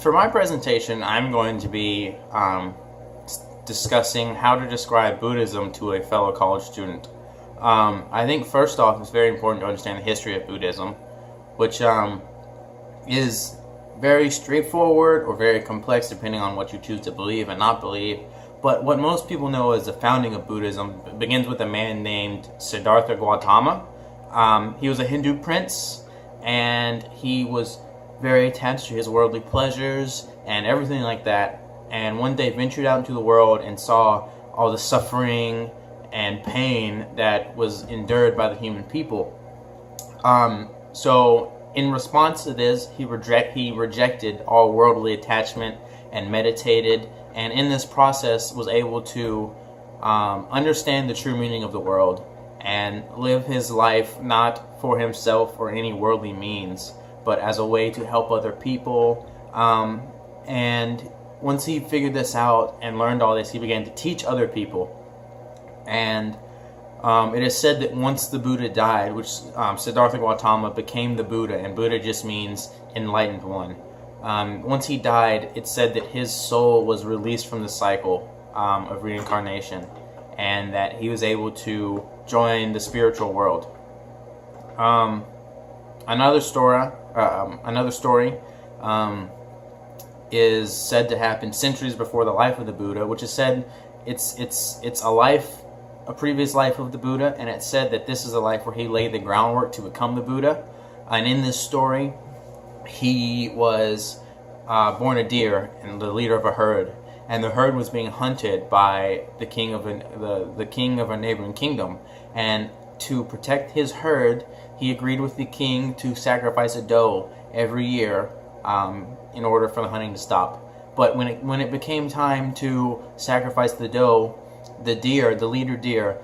For my presentation, I'm going to be discussing how to describe Buddhism to a fellow college student. I think first off, it's very important to understand the history of Buddhism, which is very straightforward or very complex depending on what you choose to believe and not believe. But what most people know as the founding of Buddhism begins with a man named Siddhartha Gautama. He was a Hindu prince, and he was very attached to his worldly pleasures and everything like that. And one day ventured out into the world and saw all the suffering and pain that was endured by the human people. So in response to this, he rejected all worldly attachment and meditated, and in this process was able to understand the true meaning of the world and live his life not for himself or any worldly means, but as a way to help other people. And once he figured this out and learned all this, he began to teach other people. And it is said that once the Buddha died, which Siddhartha Gautama became the Buddha, and Buddha just means enlightened one. Once he died, it's said that his soul was released from the cycle of reincarnation, and that he was able to join the spiritual world. Another story is said to happen centuries before the life of the Buddha, which is said it's a previous life of the Buddha, and it's said that this is a life where he laid the groundwork to become the Buddha. And in this story, he was born a deer and the leader of a herd, and the herd was being hunted by the king of a neighboring kingdom. And to protect his herd, he agreed with the king to sacrifice a doe every year in order for the hunting to stop. But when it became time to sacrifice the doe, the leader deer,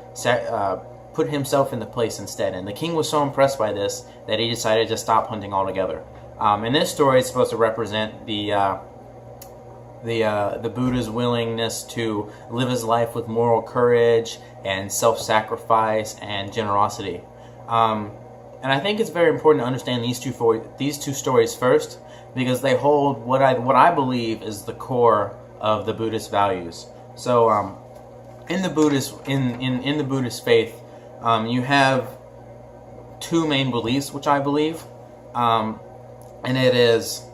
put himself in the place instead. And the king was so impressed by this that he decided to stop hunting altogether. And this story is supposed to represent the Buddha's willingness to live his life with moral courage and self-sacrifice and generosity. And I think it's very important to understand these two stories first, because they hold what I believe is the core of the Buddhist values. So in the Buddhist faith, you have two main beliefs, which I believe, and it is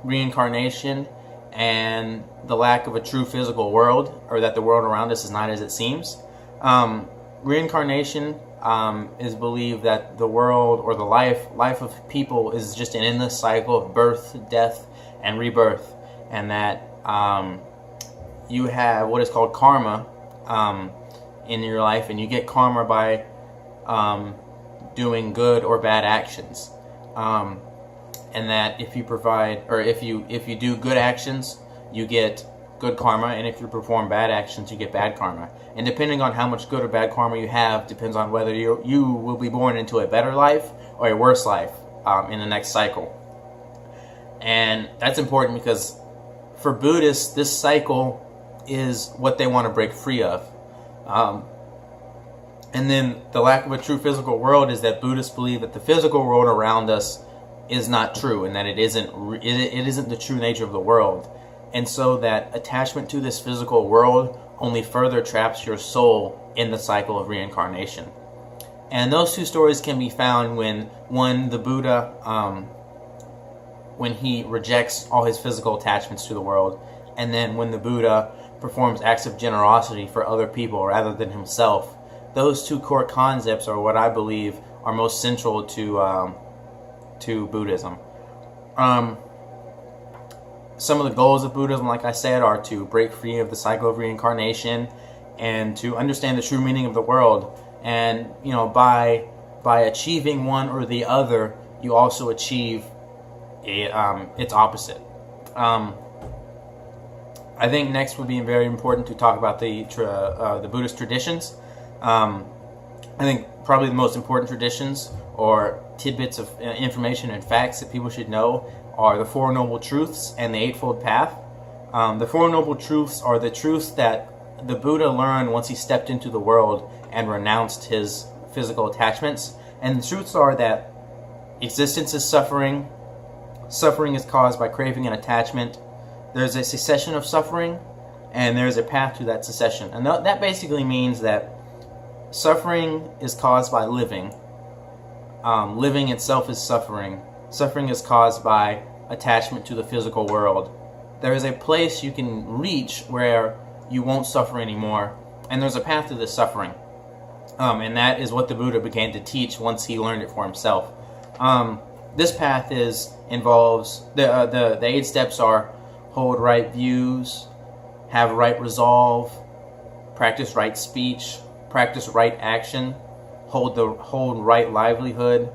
reincarnation and the lack of a true physical world, or that the world around us is not as it seems. Reincarnation is believed that the world or the life of people is just an endless cycle of birth, death, and rebirth, and that you have what is called karma in your life, and you get karma by doing good or bad actions. And that if you do good actions, you get good karma, and if you perform bad actions, you get bad karma. And depending on how much good or bad karma you have, depends on whether you will be born into a better life or a worse life in the next cycle. And that's important because for Buddhists, this cycle is what they want to break free of. And then the lack of a true physical world is that Buddhists believe that the physical world around us is not true, and that it isn't the true nature of the world. And so that attachment to this physical world only further traps your soul in the cycle of reincarnation. And those two stories can be found when the Buddha, when he rejects all his physical attachments to the world, and then when the Buddha performs acts of generosity for other people rather than himself. Those two core concepts are what I believe are most central to Buddhism. Some of the goals of Buddhism, like I said, are to break free of the cycle of reincarnation and to understand the true meaning of the world. And by achieving one or the other, you also achieve its opposite. I think next would be very important to talk about the Buddhist traditions. I think probably the most important traditions or tidbits of information and facts that people should know are the Four Noble Truths and the Eightfold Path. The Four Noble Truths are the truths that the Buddha learned once he stepped into the world and renounced his physical attachments. And the truths are that existence is suffering, suffering is caused by craving and attachment, there's a cessation of suffering, and there's a path to that cessation. And that basically means that suffering is caused by living. Living itself is suffering. Suffering is caused by attachment to the physical world. There is a place you can reach where you won't suffer anymore, and there's a path to this suffering. And that is what the Buddha began to teach once he learned it for himself. This path involves the 8 steps are: hold right views, have right resolve, practice right speech, practice right action, hold right livelihood,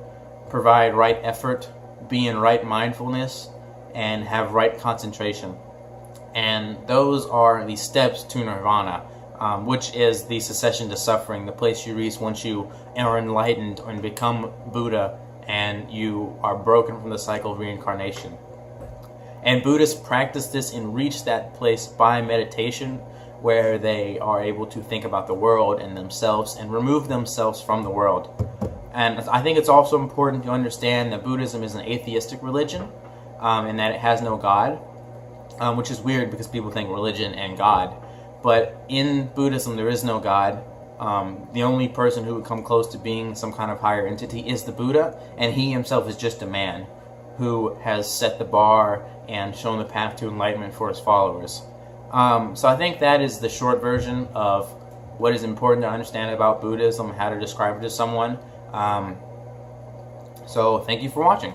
provide right effort, be in right mindfulness, and have right concentration. And those are the steps to nirvana, which is the cessation to suffering, the place you reach once you are enlightened and become Buddha and you are broken from the cycle of reincarnation. And Buddhists practice this and reach that place by meditation, where they are able to think about the world and themselves and remove themselves from the world. And I think it's also important to understand that Buddhism is an atheistic religion, and that it has no God, which is weird because people think religion and God. But in Buddhism, there is no God. The only person who would come close to being some kind of higher entity is the Buddha, and he himself is just a man who has set the bar and shown the path to enlightenment for his followers. So I think that is the short version of what is important to understand about Buddhism, how to describe it to someone. So thank you for watching.